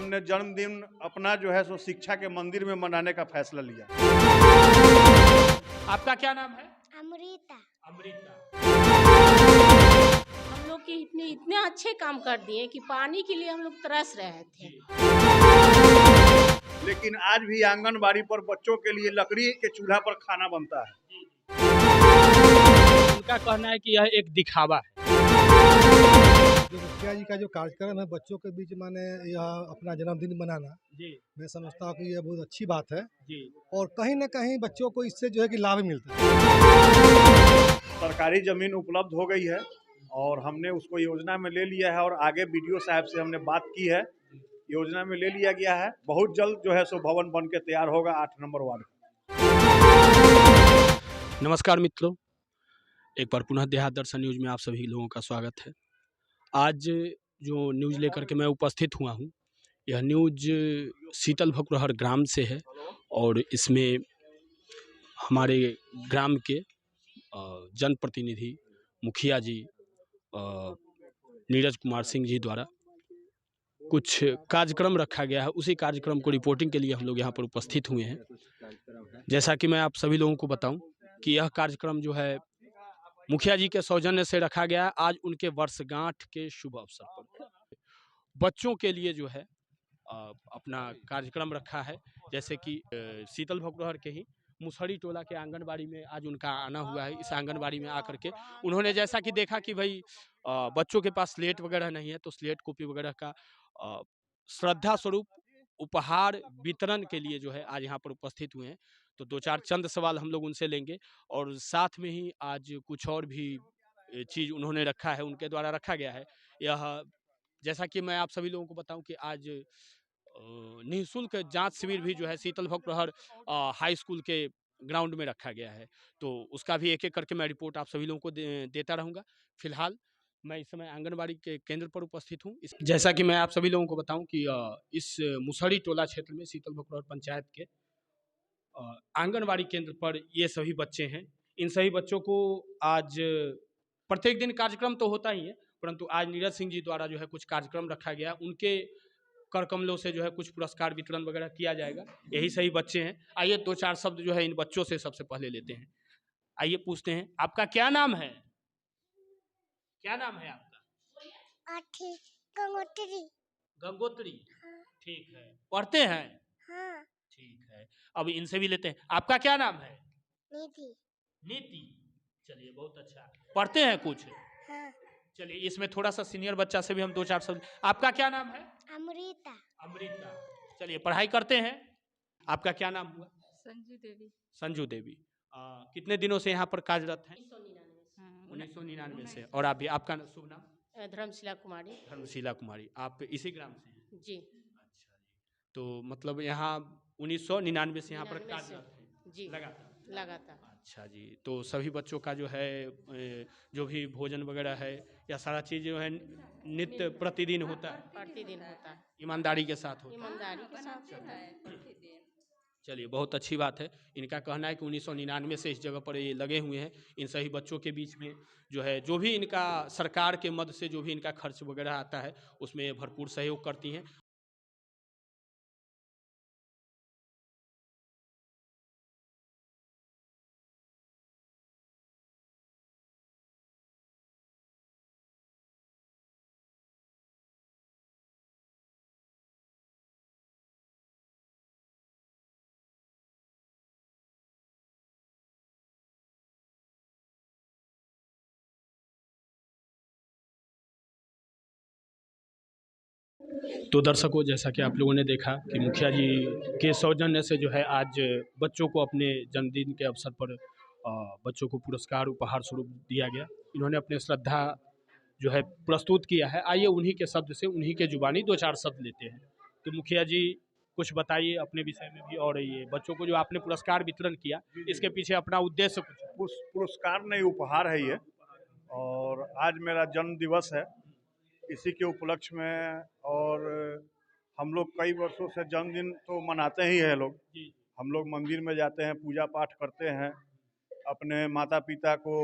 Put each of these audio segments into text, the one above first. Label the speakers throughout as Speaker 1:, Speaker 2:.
Speaker 1: हमने जन्मदिन अपना जो है सो शिक्षा के मंदिर में मनाने का फैसला लिया।
Speaker 2: आपका क्या नाम है?
Speaker 3: अमृता।
Speaker 2: अमृता। हम लोग के इतने अच्छे काम कर दिए कि पानी के लिए हम लोग तरस रहे थे।
Speaker 1: लेकिन आज भी आंगनबाड़ी पर बच्चों के लिए लकड़ी के चूल्हा पर खाना बनता है।
Speaker 2: उनका कहना है कि यह एक दिखावा है।
Speaker 4: जो मुखिया जी का जो कार्यक्रम है बच्चों के बीच माने यह अपना जन्मदिन मनाना
Speaker 2: जी
Speaker 4: मैं समझता हूँ कि यह बहुत अच्छी बात है
Speaker 2: जी।
Speaker 4: और कहीं ना कहीं बच्चों को इससे जो है कि लाभ मिलता है।
Speaker 1: सरकारी जमीन उपलब्ध हो गई है और हमने उसको योजना में ले लिया है और आगे बीडीओ साहब से हमने बात की है, योजना में ले लिया गया है। बहुत जल्द जो है सो भवन बन के तैयार होगा 8 नंबर वार्ड।
Speaker 2: नमस्कार मित्रों, एक बार पुनः देहात दर्शन न्यूज में आप सभी लोगों का स्वागत है। आज जो न्यूज लेकर के मैं उपस्थित हुआ हूँ, यह न्यूज शीतल भकुरहर ग्राम से है और इसमें हमारे ग्राम के जनप्रतिनिधि मुखिया जी नीरज कुमार सिंह जी द्वारा कुछ कार्यक्रम रखा गया है। उसी कार्यक्रम को रिपोर्टिंग के लिए हम लोग यहाँ पर उपस्थित हुए हैं। जैसा कि मैं आप सभी लोगों को बताऊं कि यह कार्यक्रम जो है मुखिया जी के सौजन्य से रखा गया है। आज उनके वर्षगांठ के शुभ अवसर पर बच्चों के लिए जो है अपना कार्यक्रम रखा है। जैसे कि शीतल भकुरहर के ही मुसहरी टोला के आंगनबाड़ी में आज उनका आना हुआ है। इस आंगनबाड़ी में आकर के उन्होंने जैसा कि देखा कि भाई बच्चों के पास स्लेट वगैरह नहीं है, तो स्लेट कॉपी वगैरह का श्रद्धा स्वरूप उपहार वितरण के लिए जो है आज यहाँ पर उपस्थित हुए हैं। तो दो चार चंद सवाल हम लोग उनसे लेंगे और साथ में ही आज कुछ और भी चीज़ उन्होंने रखा है, उनके द्वारा रखा गया है। यह जैसा कि मैं आप सभी लोगों को बताऊं कि आज निःशुल्क जांच शिविर भी जो है शीतल भकुरहर हाई स्कूल के ग्राउंड में रखा गया है। तो उसका भी एक एक करके मैं रिपोर्ट आप सभी लोगों को देता रहूँगा। फिलहाल मैं इस समय आंगनबाड़ी के केंद्र पर उपस्थित हूँ। जैसा कि मैं आप सभी लोगों को बताऊं कि इस मुसहरी टोला क्षेत्र में शीतल भकुरहर पंचायत के आंगनबाड़ी केंद्र पर ये सभी बच्चे हैं। इन सभी बच्चों को आज प्रत्येक दिन कार्यक्रम तो होता ही है, परंतु आज नीरज सिंह जी द्वारा जो है कुछ कार्यक्रम रखा गया। उनके कर कमलों से जो है कुछ पुरस्कार वितरण वगैरह किया जाएगा। यही सही बच्चे हैं। आइए दो चार शब्द जो है इन बच्चों से सबसे पहले लेते हैं। आइए पूछते हैं, आपका क्या नाम है? क्या नाम है आपका?
Speaker 3: गंगोत्री।
Speaker 2: गंगोत्री।
Speaker 3: हाँ।
Speaker 2: ठीक है, पढ़ते हैं?
Speaker 3: हाँ।
Speaker 2: ठीक है, अब इनसे भी लेते हैं। आपका क्या नाम है?
Speaker 3: नीति।
Speaker 2: नीति। चलिए बहुत अच्छा, पढ़ते हैं कुछ?
Speaker 3: हाँ।
Speaker 2: चलिए इसमें थोड़ा सा सीनियर बच्चा से भी हम दो चार शब्द। आपका क्या नाम है?
Speaker 3: अमृता।
Speaker 2: अमृता। चलिए पढ़ाई करते हैं। आपका क्या नाम हुआ?
Speaker 5: संजू देवी।
Speaker 2: संजू देवी। कितने दिनों से यहाँ पर कार्यरत हैं? 1999 से। और आप भी, आपका शुभ नाम?
Speaker 5: धर्मशिला कुमारी।
Speaker 2: धर्मशिला कुमारी। आप इसी ग्राम से हैं?
Speaker 5: जी।
Speaker 2: अच्छा जी, तो मतलब यहाँ 1999 से यहाँ पर
Speaker 5: 99 से।
Speaker 2: कार्यरत हैं
Speaker 5: जी
Speaker 2: लगातार?
Speaker 5: लगातार।
Speaker 2: अच्छा जी, तो सभी बच्चों का जो है जो भी भोजन वगैरह है या सारा चीज़ जो है नित्य प्रतिदिन होता है?
Speaker 5: प्रतिदिन होता है,
Speaker 2: ईमानदारी के साथ होता है?
Speaker 5: ईमानदारी के साथ होता है।
Speaker 2: चलिए बहुत अच्छी बात है। इनका कहना है कि 1999 से इस जगह पर ये लगे हुए हैं। इन सभी बच्चों के बीच में जो है जो भी इनका सरकार के मद से जो भी इनका खर्च वगैरह आता है उसमें भरपूर सहयोग करती हैं। तो दर्शकों, जैसा कि आप लोगों ने देखा कि मुखिया जी के सौजन्य से जो है आज बच्चों को अपने जन्मदिन के अवसर पर बच्चों को पुरस्कार उपहार स्वरूप दिया गया। इन्होंने अपने श्रद्धा जो है प्रस्तुत किया है। आइए उन्हीं के शब्द से, उन्हीं के जुबानी दो चार शब्द लेते हैं। तो मुखिया जी कुछ बताइए अपने विषय में भी, और ये बच्चों को जो आपने पुरस्कार वितरण किया इसके पीछे अपना उद्देश्य कुछ?
Speaker 1: पुरस्कार नहीं, उपहार है ये। और आज मेरा जन्म दिवस है, इसी के उपलक्ष्य में। और हम लोग कई वर्षों से जन्मदिन तो मनाते ही हैं लोग। हम लोग मंदिर में जाते हैं, पूजा पाठ करते हैं, अपने माता पिता को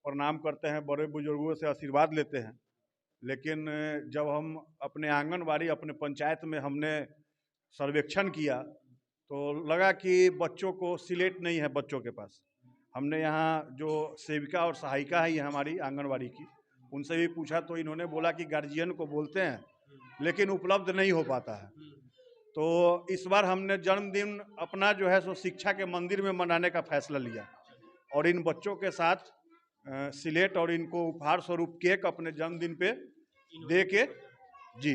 Speaker 1: प्रणाम करते हैं, बड़े बुजुर्गों से आशीर्वाद लेते हैं। लेकिन जब हम अपने आंगनबाड़ी अपने पंचायत में हमने सर्वेक्षण किया तो लगा कि बच्चों को सिलेट नहीं है बच्चों के पास। हमने यहाँ जो सेविका और सहायिका है ये हमारी आंगनबाड़ी की, उनसे भी पूछा तो इन्होंने बोला कि गार्जियन को बोलते हैं लेकिन उपलब्ध नहीं हो पाता है। तो इस बार हमने जन्मदिन अपना जो है सो शिक्षा के मंदिर में मनाने का फैसला लिया और इन बच्चों के साथ सिलेट और इनको उपहार स्वरूप केक अपने जन्मदिन पे दे के जी।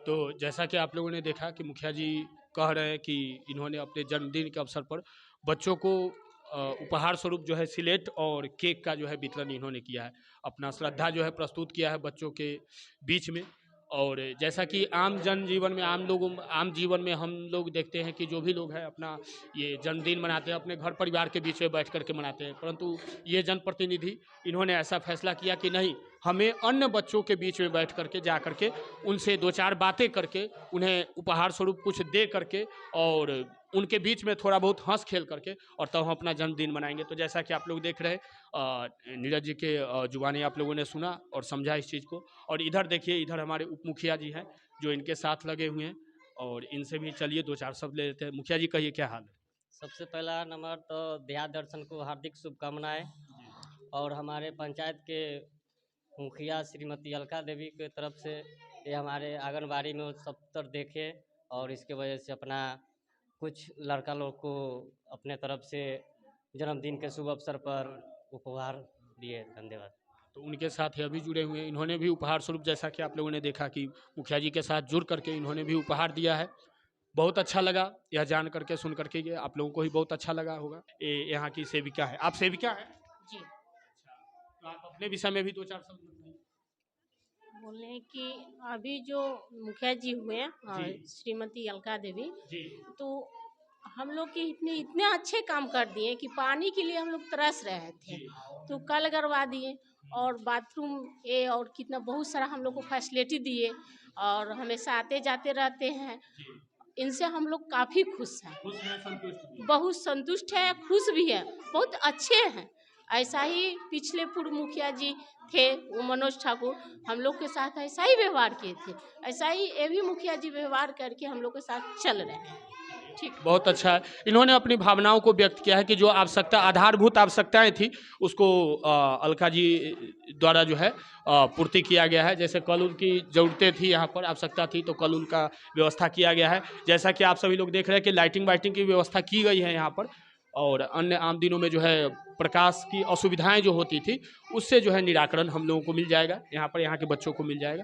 Speaker 2: तो जैसा कि आप लोगों ने देखा कि मुखिया जी कह रहे हैं कि इन्होंने अपने जन्मदिन के अवसर पर बच्चों को उपहार स्वरूप जो है सिलेट और केक का जो है वितरण इन्होंने किया है, अपना श्रद्धा जो है प्रस्तुत किया है बच्चों के बीच में। और जैसा कि आम जनजीवन में आम जीवन में हम लोग देखते हैं कि जो भी लोग हैं अपना ये जन्मदिन मनाते हैं अपने घर परिवार के बीच में बैठ करके मनाते हैं, परंतु ये जनप्रतिनिधि इन्होंने ऐसा फैसला किया कि नहीं, हमें अन्य बच्चों के बीच में बैठ करके जा करके उनसे दो चार बातें करके उन्हें उपहार स्वरूप कुछ दे करके और उनके बीच में थोड़ा बहुत हंस खेल करके और तब हम अपना जन्मदिन मनाएंगे। तो जैसा कि आप लोग देख रहे हैं नीरज जी के जुबानी आप लोगों ने सुना और समझा इस चीज़ को। और इधर देखिए, इधर हमारे उप मुखिया जी हैं जो इनके साथ लगे हुए हैं और इनसे भी चलिए दो चार शब्द ले लेते हैं। मुखिया जी कहिए क्या हाल है?
Speaker 6: सबसे पहला नंबर तो देहात दर्शन को हार्दिक शुभकामनाएं और हमारे पंचायत के मुखिया श्रीमती अलका देवी के तरफ से ये हमारे आंगनबाड़ी में सब तर देखे और इसके वजह से अपना कुछ लड़का लोग को अपने तरफ से जन्मदिन के शुभ अवसर पर उपहार दिए। धन्यवाद।
Speaker 2: तो उनके साथ ही अभी जुड़े हुए हैं, इन्होंने भी उपहार स्वरूप जैसा कि आप लोगों ने देखा कि मुखिया जी के साथ जुड़ करके इन्होंने भी उपहार दिया है। बहुत अच्छा लगा यह जान करके सुन करके, ये आप लोगों को भी बहुत अच्छा लगा होगा। ये यहाँ की सेविका है, आप सेविका हैं?
Speaker 5: जी।
Speaker 2: तो आप अपने विषय में भी दो चार शब्द बताइए।
Speaker 5: बोले हैं कि अभी जो मुखिया जी हुए हैं
Speaker 2: जी।
Speaker 5: श्रीमती अलका देवी,
Speaker 2: जी
Speaker 5: तो हम लोग के इतने अच्छे काम कर दिए कि पानी के लिए हम लोग तरस रहे थे,
Speaker 2: जी
Speaker 5: तो कल करवा दिए और बाथरूम ये और कितना बहुत सारा हम लोग को फैसिलिटी दिए और हमेशा आते जाते रहते हैं।
Speaker 2: जी।
Speaker 5: इनसे हम लोग काफ़ी खुश हैं,
Speaker 2: खुश हैं, संतुष्ट भी हैं।
Speaker 5: बहुत संतुष्ट है, खुश भी है, बहुत अच्छे हैं। ऐसा ही पिछले पूर्व मुखिया जी थे वो मनोज ठाकुर, हम लोग के साथ ऐसा ही व्यवहार किए थे, ऐसा ही ये भी मुखिया जी व्यवहार करके हम लोग के साथ चल रहे हैं। ठीक,
Speaker 2: बहुत अच्छा है। इन्होंने अपनी भावनाओं को व्यक्त किया है कि जो आवश्यकता आधारभूत आवश्यकताएं थी उसको अलका जी द्वारा जो है पूर्ति किया गया है। जैसे कल उनकी ज़रूरतें थी, यहाँ पर आवश्यकता थी तो कल उनका व्यवस्था किया गया है। जैसा कि आप सभी लोग देख रहे हैं कि लाइटिंग वाइटिंग की व्यवस्था की गई है यहाँ पर, और अन्य आम दिनों में जो है प्रकाश की असुविधाएं जो होती थी उससे जो है निराकरण हम लोगों को मिल जाएगा, यहाँ पर यहाँ के बच्चों को मिल जाएगा।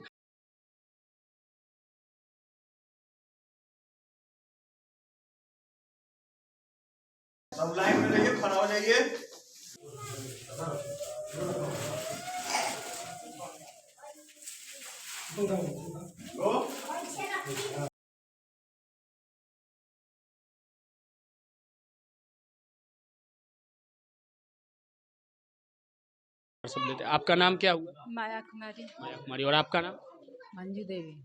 Speaker 1: सब लाइन में रहिए, खड़ा हो जाइए।
Speaker 2: सब लेते हैं। आपका नाम क्या हुआ?
Speaker 7: माया कुमारी।
Speaker 2: माया कुमारी। और आपका नाम?
Speaker 7: मंजू देवी।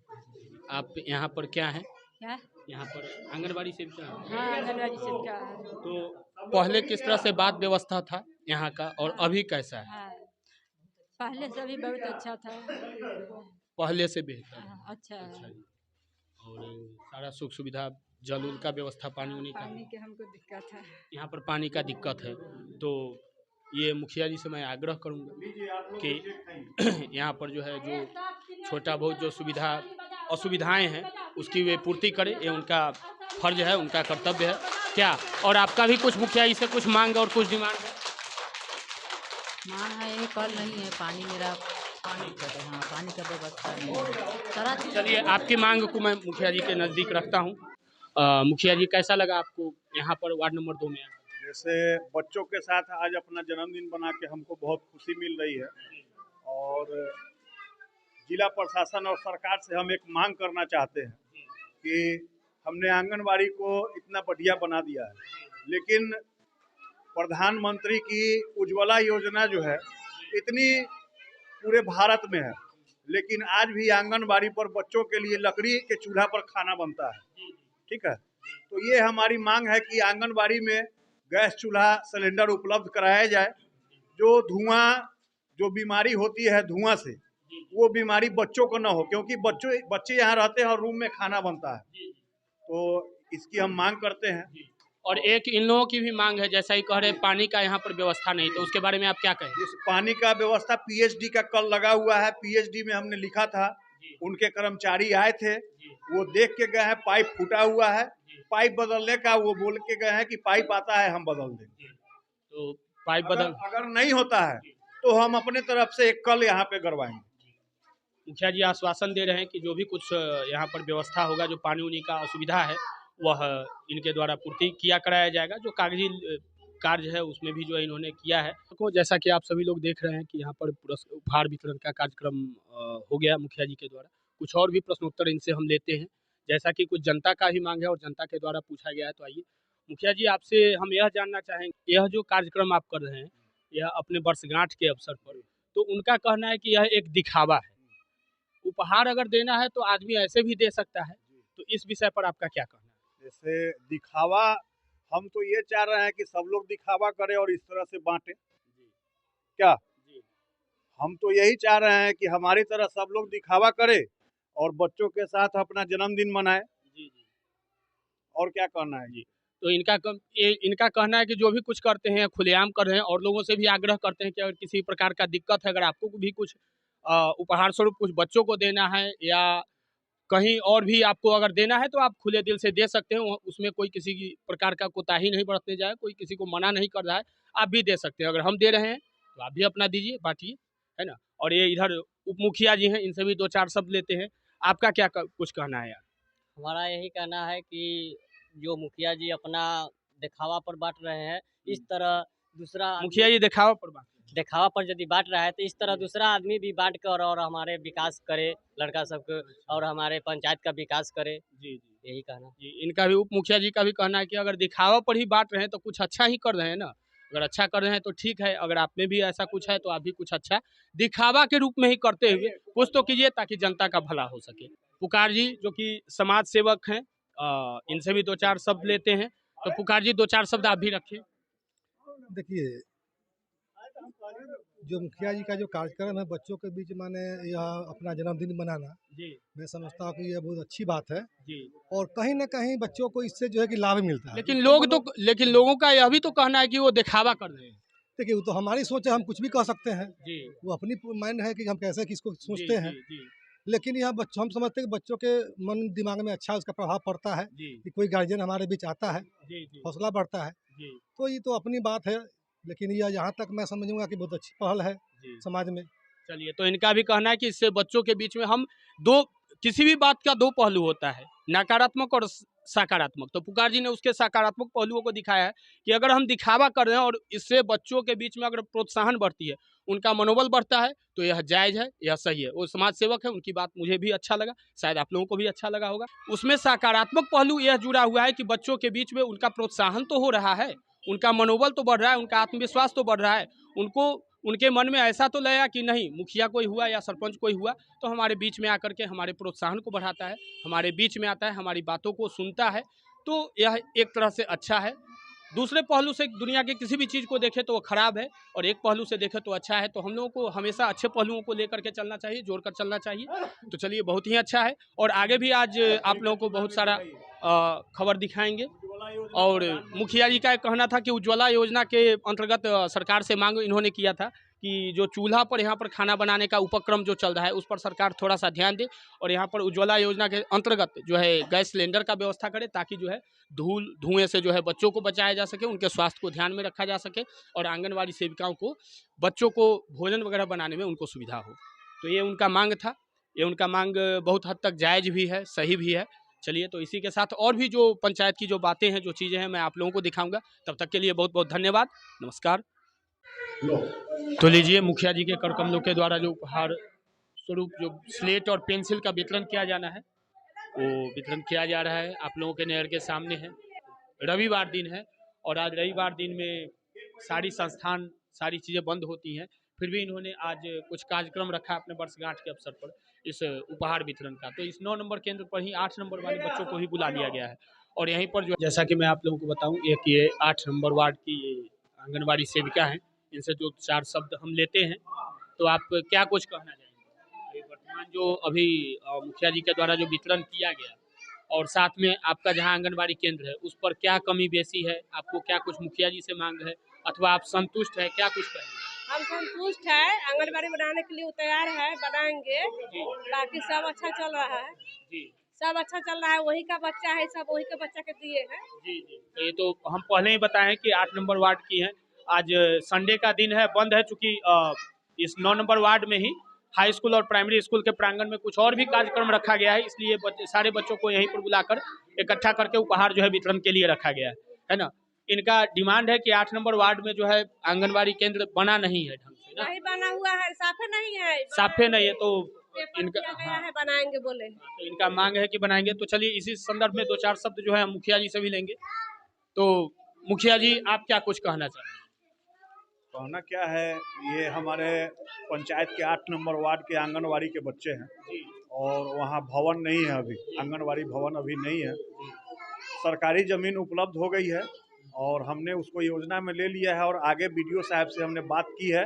Speaker 2: आप यहाँ पर क्या हैं?
Speaker 7: क्या?
Speaker 2: यहाँ पर आंगनबाड़ी सेविका हैं।
Speaker 7: हाँ, आंगनबाड़ी सेविका है।
Speaker 2: तो पहले किस तरह से बात व्यवस्था था यहाँ का और अभी कैसा है?
Speaker 7: हाँ, पहले से अभी बहुत अच्छा था।
Speaker 2: पहले से बेहतर है।
Speaker 7: हाँ, अच्छा है।
Speaker 2: अच्छा जी। और सारा सुख सुविधा, जल उल का व्यवस्था, पानी उनी का?
Speaker 7: पानी के हमको दिक्कत है।
Speaker 2: यहाँ पर पानी का दिक्कत है, तो ये मुखिया जी से मैं आग्रह करूँगा कि यहाँ पर जो है जो छोटा बहुत जो असुविधाएं हैं उसकी वे पूर्ति करें, ये उनका फर्ज है, उनका कर्तव्य है। क्या और आपका भी कुछ मुखिया जी से कुछ मांग और कुछ डिमांड है?
Speaker 8: मांग है, यही कल नहीं है पानी, मेरा पानी का व्यवस्था नहीं है सारा चीज़।
Speaker 2: चलिए, आपकी मांग को मैं मुखिया जी के नज़दीक रखता हूँ। मुखिया जी, कैसा लगा आपको यहाँ पर वार्ड नंबर 2 में?
Speaker 1: जैसे बच्चों के साथ आज अपना जन्मदिन बना के हमको बहुत खुशी मिल रही है और जिला प्रशासन और सरकार से हम एक मांग करना चाहते हैं कि हमने आंगनबाड़ी को इतना बढ़िया बना दिया है, लेकिन प्रधानमंत्री की उज्ज्वला योजना जो है इतनी पूरे भारत में है, लेकिन आज भी आंगनबाड़ी पर बच्चों के लिए लकड़ी के चूल्हा पर खाना बनता है। ठीक है, तो ये हमारी मांग है कि आंगनबाड़ी में गैस चूल्हा सिलेंडर उपलब्ध कराया जाए। जो धुआं, जो बीमारी होती है धुआं से, वो बीमारी बच्चों को ना हो, क्योंकि बच्चे यहाँ रहते हैं और रूम में खाना बनता है, तो इसकी हम मांग करते हैं।
Speaker 2: और एक इन लोगों की भी मांग है, जैसा ही कह रहे हैं पानी का यहाँ पर व्यवस्था नहीं, तो उसके बारे में आप क्या कहें?
Speaker 1: इस पानी का व्यवस्था पीएचडी का कल लगा हुआ है, पीएचडी में हमने लिखा था, उनके कर्मचारी आए थे, वो देख के गए हैं पाइप फूटा हुआ है, पाइप बदलने का वो बोल के गए हैं कि पाइप आता है हम बदल देंगे।
Speaker 2: तो पाइप बदल
Speaker 1: अगर नहीं होता है तो हम अपने तरफ से एक कल यहाँ पे करवाएंगे।
Speaker 2: मुखिया जी आश्वासन दे रहे हैं कि जो भी कुछ यहाँ पर व्यवस्था होगा, जो पानी उनी का असुविधा है वह इनके द्वारा पूर्ति किया कराया जाएगा। जो कागजी कार्य है उसमें भी जो है इन्होंने किया है। तो जैसा कि आप सभी लोग देख रहे हैं कि यहाँ पर उपहार वितरण का कार्यक्रम हो गया मुखिया जी के द्वारा। कुछ और भी प्रश्नोत्तर इनसे हम लेते हैं, जैसा कि कुछ जनता का भी मांग है और जनता के द्वारा पूछा गया है। तो आइए मुखिया जी, आपसे हम यह जानना चाहेंगे, यह जो कार्यक्रम आप कर रहे हैं यह अपने वर्षगांठ के अवसर पर, तो उनका कहना है कि यह एक दिखावा है। उपहार अगर देना है तो आदमी ऐसे भी दे सकता है, तो इस विषय पर आपका क्या कहना है?
Speaker 1: जैसे दिखावा, हम तो ये चाह रहे हैं कि सब लोग दिखावा करें और इस तरह से बांटे। क्या हम तो यही चाह रहे हैं कि हमारी तरह सब लोग दिखावा करें और बच्चों के साथ अपना जन्मदिन मनाए। और क्या कहना है?
Speaker 2: तो इनका कहना है कि जो भी कुछ करते हैं खुलेआम कर रहे हैं, और लोगों से भी आग्रह करते हैं कि अगर किसी प्रकार का दिक्कत है, अगर आपको भी कुछ उपहार स्वरूप कुछ बच्चों को देना है या कहीं और भी आपको अगर देना है तो आप खुले दिल से दे सकते हैं। उसमें कोई किसी की प्रकार का कोताही नहीं बरतने जाए, कोई किसी को मना नहीं कर रहा है, आप भी दे सकते हैं। अगर हम दे रहे हैं तो आप भी अपना दीजिए, बांटिए, है ना। और ये इधर उप मुखिया जी हैं, इनसे भी 2-4 शब्द लेते हैं। आपका क्या कुछ कहना है यार?
Speaker 6: हमारा यही कहना है कि जो मुखिया जी अपना दिखावा पर बांट रहे हैं, इस तरह दूसरा
Speaker 2: मुखिया जी दिखावा पर बांट,
Speaker 6: दिखावा पर यदि बांट रहा है तो इस तरह दूसरा आदमी भी बांट कर और हमारे विकास करे, लड़का सबको, और हमारे पंचायत का विकास करे।
Speaker 2: जी जी,
Speaker 6: यही कहना
Speaker 2: जी। इनका भी, उप मुखिया जी का भी कहना है कि अगर दिखावा पर ही बांट रहे हैं तो कुछ अच्छा ही कर रहे हैं ना। अगर अच्छा कर रहे हैं तो ठीक है, अगर आप में भी ऐसा कुछ है तो आप भी कुछ अच्छा दिखावा के रूप में ही करते हुए कुछ तो कीजिए ताकि जनता का भला हो सके। पुकार जी जो कि समाज सेवक हैं, इनसे भी 2-4 शब्द लेते हैं। तो पुकार जी 2-4 शब्द आप भी रखिए।
Speaker 4: देखिए, जो मुखिया जी का जो कार्यक्रम है बच्चों के बीच माने यह अपना जन्मदिन मनाना,
Speaker 2: जी
Speaker 4: मैं समझता हूँ कि यह बहुत अच्छी बात है
Speaker 2: जी।
Speaker 4: और कहीं ना कहीं बच्चों को इससे जो है कि लाभ मिलता है।
Speaker 2: लेकिन लोगों का यह भी तो कहना है कि वो दिखावा कर रहे हैं।
Speaker 4: देखिए, वो तो हमारी सोच है, हम कुछ भी कह सकते हैं,
Speaker 2: जी
Speaker 4: वो अपनी माइंड है कि हम कैसे किसको सोचते हैं।
Speaker 2: जी
Speaker 4: लेकिन यह बच्चों, हम समझते हैं कि बच्चों के मन दिमाग में अच्छा उसका प्रभाव पड़ता है
Speaker 2: जी
Speaker 4: कि कोई गार्जियन हमारे बीच आता है,
Speaker 2: जी जी
Speaker 4: हौसला बढ़ता है।
Speaker 2: जी
Speaker 4: तो ये तो अपनी बात है, लेकिन यह यहाँ तक मैं समझूंगा कि बहुत अच्छी पहल है
Speaker 2: जी।
Speaker 4: समाज में।
Speaker 2: चलिए, तो इनका भी कहना है कि इससे बच्चों के बीच में हम किसी भी बात का 2 पहलू होता है, नकारात्मक और सकारात्मक। तो पुकार जी ने उसके सकारात्मक पहलुओं को दिखाया है कि अगर हम दिखावा कर रहे हैं और इससे बच्चों के बीच में अगर प्रोत्साहन बढ़ती है, उनका मनोबल बढ़ता है, तो यह जायज़ है, यह सही है। वो समाज सेवक है, उनकी बात मुझे भी अच्छा लगा, शायद आप लोगों को भी अच्छा लगा होगा। उसमें सकारात्मक पहलू यह जुड़ा हुआ है कि बच्चों के बीच में उनका प्रोत्साहन तो हो रहा है, उनका मनोबल तो बढ़ रहा है, उनका आत्मविश्वास तो बढ़ रहा है। उनके मन में ऐसा तो लगा कि नहीं, मुखिया कोई हुआ या सरपंच कोई हुआ तो हमारे बीच में आकर के हमारे प्रोत्साहन को बढ़ाता है, हमारे बीच में आता है, हमारी बातों को सुनता है, तो यह एक तरह से अच्छा है। दूसरे पहलू से दुनिया के किसी भी चीज़ को देखें तो वो खराब है, और एक पहलू से देखें तो अच्छा है। तो हम लोगों को हमेशा अच्छे पहलुओं को लेकर के चलना चाहिए, जोड़कर चलना चाहिए। तो चलिए, बहुत ही अच्छा है। और आगे भी आज आप लोगों को बहुत सारा खबर दिखाएंगे। और मुखिया जी का कहना था कि उज्ज्वला योजना के अंतर्गत सरकार से मांग इन्होंने किया था कि जो चूल्हा पर यहाँ पर खाना बनाने का उपक्रम जो चल रहा है उस पर सरकार थोड़ा सा ध्यान दे, और यहाँ पर उज्ज्वला योजना के अंतर्गत जो है गैस सिलेंडर का व्यवस्था करे, ताकि जो है धुएं से जो है बच्चों को बचाया जा सके, उनके स्वास्थ्य को ध्यान में रखा जा सके, और आंगनवाड़ी सेविकाओं को बच्चों को भोजन वगैरह बनाने में उनको सुविधा हो। तो ये उनका मांग था, ये उनका मांग बहुत हद तक जायज़ भी है, सही भी है। चलिए, तो इसी के साथ और भी जो पंचायत की जो बातें हैं, जो चीज़ें हैं, मैं आप लोगों को दिखाऊंगा। तब तक के लिए बहुत बहुत धन्यवाद, नमस्कार। तो लीजिए, मुखिया जी के कर कमलों के द्वारा जो उपहार स्वरूप जो स्लेट और पेंसिल का वितरण किया जाना है वो वितरण किया जा रहा है, आप लोगों के नहर के सामने है। रविवार दिन है और आज रविवार दिन में सारी संस्थान, सारी चीज़ें बंद होती हैं, फिर भी इन्होंने आज कुछ कार्यक्रम रखा अपने वर्षगांठ के अवसर पर इस उपहार वितरण का। तो इस 9 नंबर केंद्र पर ही 8 नंबर वाले बच्चों को ही बुला लिया गया है। और यहीं पर जो, जैसा कि मैं आप लोगों को बताऊं, एक ये 8 नंबर वार्ड की ये आंगनबाड़ी सेविका हैं, इनसे जो 4 शब्द हम लेते हैं। तो आप क्या कुछ कहना चाहेंगे? धान जो अभी मुखिया जी के द्वारा जो वितरण किया गया और साथ में आपका जहां आंगनबाड़ी केंद्र है उस पर क्या कमी बेसी है, आपको क्या कुछ मुखिया जी से मांग है अथवा आप संतुष्ट है, क्या कुछ कहेंगे?
Speaker 9: हम संतुष्ट है, आंगनबाड़ी बनाने के लिए वो तैयार है, बनाएंगे। बाकी सब अच्छा चल रहा है
Speaker 2: जी,
Speaker 9: सब अच्छा चल रहा है। वही का बच्चा है, सब वही के बच्चा के दिए हैं।
Speaker 2: जी जी, तो ये तो हम पहले ही बताएं कि 8 नंबर वार्ड की हैं। आज संडे का दिन है, बंद है, चूंकि इस 9 नंबर वार्ड में ही हाई स्कूल और प्राइमरी स्कूल के प्रांगण में कुछ और भी कार्यक्रम रखा गया है, इसलिए सारे बच्चों को यहीं पर बुलाकर इकट्ठा करके उपहार जो है वितरण के लिए रखा गया है ना। इनका डिमांड है कि 8 नंबर वार्ड में जो है आंगनबाड़ी केंद्र बना नहीं है ढंग से ना,
Speaker 9: नहीं बना हुआ है, साफे नहीं है,
Speaker 2: साफे नहीं है, तो
Speaker 9: इनका है बनाएंगे बोले।
Speaker 2: तो इनका मांग है कि बनाएंगे। तो चलिए इसी संदर्भ में 2-4 शब्द जो है हम मुखिया जी से भी लेंगे। तो मुखिया जी, आप क्या कुछ कहना चाहते हैं?
Speaker 1: कहना क्या है, ये हमारे पंचायत के 8 नंबर वार्ड के आंगनवाड़ी के बच्चे हैं और वहाँ भवन नहीं है, अभी आंगनवाड़ी भवन अभी नहीं है। सरकारी ज़मीन उपलब्ध हो गई है और हमने उसको योजना में ले लिया है और आगे BDO साहब से हमने बात की है,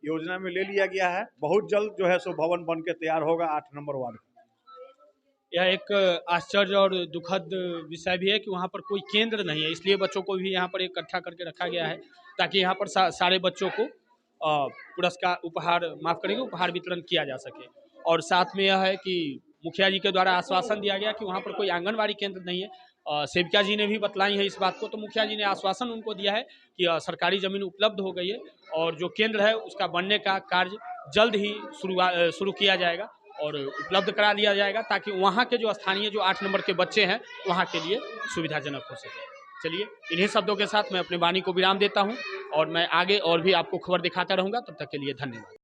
Speaker 1: योजना में ले लिया गया है। बहुत जल्द जो है सो भवन बन के तैयार होगा 8 नंबर वार्ड।
Speaker 2: यह एक आश्चर्य और दुखद विषय भी है कि वहाँ पर कोई केंद्र नहीं है, इसलिए बच्चों को भी यहाँ पर इकट्ठा करके रखा गया है ताकि यहाँ पर सारे बच्चों को पुरस्कार उपहार वितरण किया जा सके। और साथ में यह है कि मुखिया जी के द्वारा आश्वासन दिया गया कि वहाँ पर कोई आंगनबाड़ी केंद्र नहीं है। सेविका जी ने भी बतलाई है इस बात को, तो मुखिया जी ने आश्वासन उनको दिया है कि सरकारी ज़मीन उपलब्ध हो गई है और जो केंद्र है उसका बनने का कार्य जल्द ही शुरू किया जाएगा और उपलब्ध करा दिया जाएगा ताकि वहाँ के जो स्थानीय जो 8 नंबर के बच्चे हैं वहाँ के लिए सुविधाजनक हो सके। चलिए, इन्हीं शब्दों के साथ मैं अपने वाणी को विराम देता हूँ और मैं आगे और भी आपको खबर दिखाता रहूँगा। तब तक के लिए धन्यवाद।